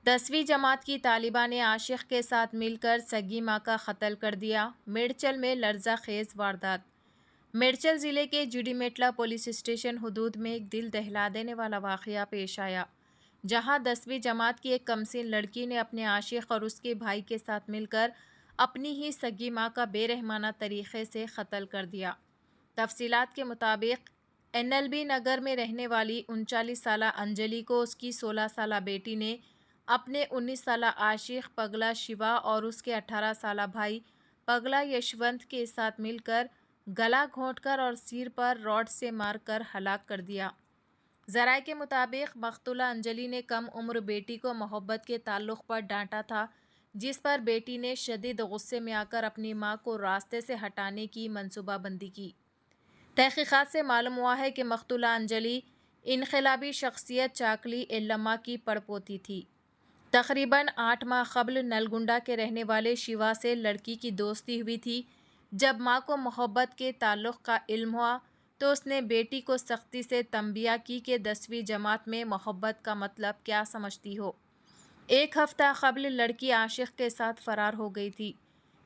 10वीं जमात की तालिबा ने आशिक के साथ मिलकर सगी मां का कत्ल कर दिया। मेडचल में लर्जा-खेज वारदात। मेडचल जिले के जुडीमेटला पुलिस स्टेशन हुदूद में एक दिल दहला देने वाला वाकया पेश आया, जहां 10वीं जमात की एक कमसीन लड़की ने अपने आशिक और उसके भाई के साथ मिलकर अपनी ही सगी मां का बेरहमाना तरीके से कत्ल कर दिया। तफसीलात के मुताबिक एनएलबी नगर में रहने वाली 39 साला अंजलि को उसकी 16 साला बेटी ने अपने 19 साला आशिक पगला शिवा और उसके 18 साला भाई पगला यशवंत के साथ मिलकर गला घोंटकर और सिर पर रॉड से मारकर हलाक कर दिया। ज़राए के मुताबिक मकतूला अंजलि ने कम उम्र बेटी को मोहब्बत के ताल्लुक़ पर डांटा था, जिस पर बेटी ने शदीद गुस्से में आकर अपनी मां को रास्ते से हटाने की मंसूबाबंदी की। तहकीकात से मालूम हुआ है कि मकतूला अंजलि इनकलाबी शख्सियत चाकली एल्लम्मा की पड़पोती थी। तकरीबन 8 माह कबल नलगुंडा के रहने वाले शिवा से लड़की की दोस्ती हुई थी। जब मां को मोहब्बत के ताल्लुक़ का इल्म हुआ तो उसने बेटी को सख्ती से तंबिया की कि 10वीं जमात में मोहब्बत का मतलब क्या समझती हो। एक हफ्ता कबल लड़की आशिक के साथ फ़रार हो गई थी,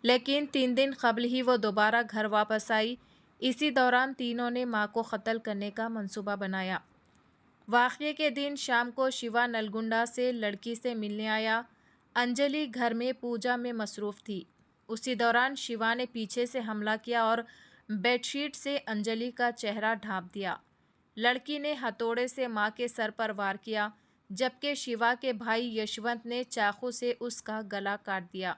लेकिन 3 दिन कबल ही वो दोबारा घर वापस आई। इसी दौरान तीनों ने मां को कत्ल करने का मंसूबा बनाया। वाक़ये के दिन शाम को शिवा नलगुंडा से लड़की से मिलने आया। अंजलि घर में पूजा में मसरूफ़ थी। उसी दौरान शिवा ने पीछे से हमला किया और बेडशीट से अंजलि का चेहरा ढाँप दिया। लड़की ने हथौड़े से मां के सर पर वार किया, जबकि शिवा के भाई यशवंत ने चाकू से उसका गला काट दिया।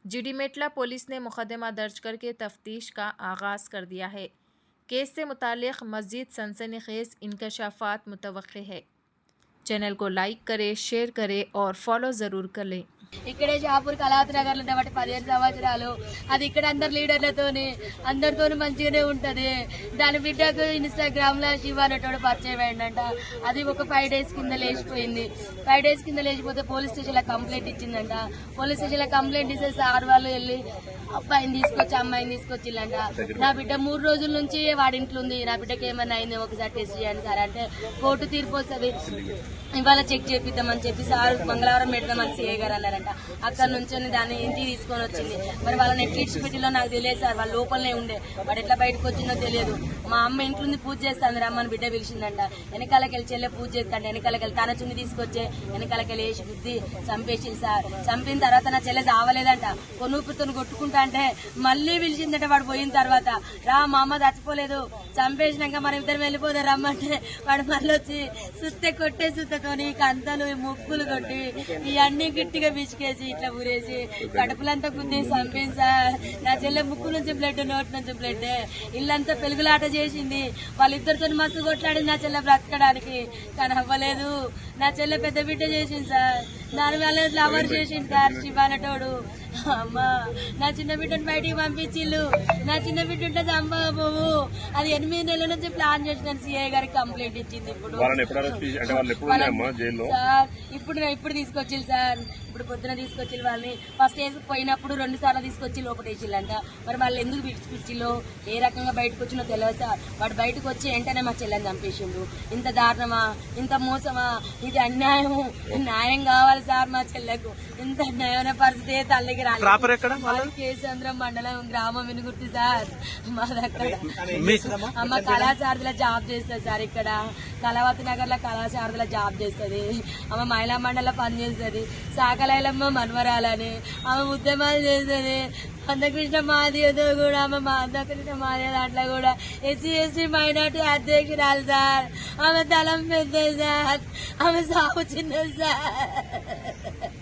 जुडीमेटला पुलिस ने मुकदमा दर्ज करके तफ्तीश का आगाज़ कर दिया है। केस से मुतालिक मज़ीद सनसनीखेज़ इंकशाफात मुतवक्के है। चैनल को लाइक करें, शेयर करें और फॉलो ज़रूर कर लें। इकड़े షాపూర్ కళావతి నగర్లో ఉండబట్టి 15 సంవత్సరాలు అది ఇక్కడ అందరు లీడర్లతోని అందరితోని మంచిగానే ఉంటది. దాని బిడ్డకు ఇన్స్టాగ్రామ్ లో శివ అనేటోడు పరిచయం అయిందంట. అది ఒక 5 డేస్ కింద లేచిపోయింది. 5 డేస్ కింద లేచిపోతే పోలీస్ స్టేషన్ లో కంప్లైంట్ ఇచ్చిందంట. పోలీస్ స్టేషన్ లో కంప్లైంట్ ఇస్తే సార్ వాళ్ళు వెళ్ళి అబ్బాయిని తీసుకొచ్చి అమ్మాయిని తీసుకొచ్చిల్లంట. నా బిడ్డ 3 రోజుల నుంచి వాడి ఇంట్లో ఉంది, నా బిడ్డకి ఏమన్నా అయింది ఒకసారి టెస్ట్ చేయండి సార్ అంటే కోర్టు తీర్పు వస్తుంది, ఇవాళ చెక్ చేపిద్దామని చెప్పి సార్ మంగళవారం పెడదామని సిఐ గారు అన్నారంట. అక్కడ నుంచి దాన్ని ఇంటికి తీసుకొని వచ్చింది. మరి వాళ్ళని ఎట్లా ఇచ్చిపెట్టిలో నాకు తెలియదు సార్, వాళ్ళ లోపలనే ఉండే, వాడు ఎట్లా బయటకు వచ్చిందో తెలియదు. మా అమ్మ ఇంట్లో ఉంది పూజ చేస్తాను రమ్మని బిడ్డ పిలిచిందంట. వెనకాలకెళ్ళి చెల్లె పూజ చేస్తాండి, వెనకాలకెళ్ళి తన చున్ని తీసుకొచ్చే వెనకాలకెళ్ళి వేసి బుద్ధి చంపేసింది సార్. చంపిన తర్వాత నా చెల్లె చావలేదంట, కొనుక్కుతో కొట్టుకుంటా అంటే మళ్ళీ పిలిచిందంట. వాడు పోయిన తర్వాత రా మా అమ్మ చచ్చిపోలేదు, చంపేసినాక మనం ఇద్దరు వెళ్ళిపోదాం రమ్మంటే వాడు మళ్ళీ వచ్చి సుత్తే కొట్టే సుత్తతోని కంతలు ముక్కులు కొట్టి ఇవన్నీ గట్టిగా బిచికేసి ఇట్లా ఊరేసి కడుపులంతా గుద్ది చంపేసి సార్. నా చెల్లె ముక్కు నుంచి బ్లడ్, నోటి నుంచి బ్లడ్, ఇల్లంతా పెలుగులాట చేసింది. వాళ్ళిద్దరితో మస్తు కొట్లాడింది నా చెల్లె బ్రతకడానికి, కానీ అవ్వలేదు. నా చెల్లె పెద్ద బిడ్డ చేసింది సార్, దాని వల్ల లవర్ చేసింది సార్ శివానటోడు. అమ్మా నా చిన్న బిడ్డను బయటికి పంపించిల్లు, నా చిన్న బిడ్డ ఉంటే చంపకపోవు. అది 8 నెలల నుంచి ప్లాన్ చేసిన సిఐ గారికి కంప్లైంట్ ఇచ్చింది. ఇప్పుడు సార్ ఇప్పుడు తీసుకొచ్చిల్లు సార్, ఇప్పుడు పొద్దున తీసుకొచ్చిల్లు. వాళ్ళని ఫస్ట్ పోయినప్పుడు 2 సార్లు తీసుకొచ్చి లోపటేసిల్లంట. మరి వాళ్ళు ఎందుకు పిలిచిపిచ్చిల్లో, ఏ రకంగా బయటకు వచ్చినో తెలియదు సార్. వాడు బయటకు వచ్చి వెంటనే మా చెల్లెని చంపేసిండు. ఇంత దారుణమా, ఇంత మోసమా, ఇది అన్యాయము. న్యాయం కావాలి సార్ మా చెల్లెకు. ఇంత అన్యాయమైన పరిస్థితి తల్లికి రాలేదు. కేసంద్రం మండలం గ్రామం వినుగుర్తి సార్. మా దగ్గర అమ్మ కళాశారదిలో జాబ్ చేస్తుంది సార్. ఇక్కడ కళావతి నగర్ లో కళాశారదిలో జాబ్ చేస్తుంది. ఆమె మహిళా మండలిలో పనిచేస్తుంది. సాకలైలమ్మ మనవరాలని ఆమె ఉద్యమాలు చేస్తుంది. అందకృష్ణ మాదితో కూడా ఆమె అందకృష్ణ మాది దాంట్లో కూడా SC/ST మైనార్టీ అధ్యక్షురాలు సార్. ఆమె తలం పెద్దది సార్, ఆమె సాగు చిన్నది సార్.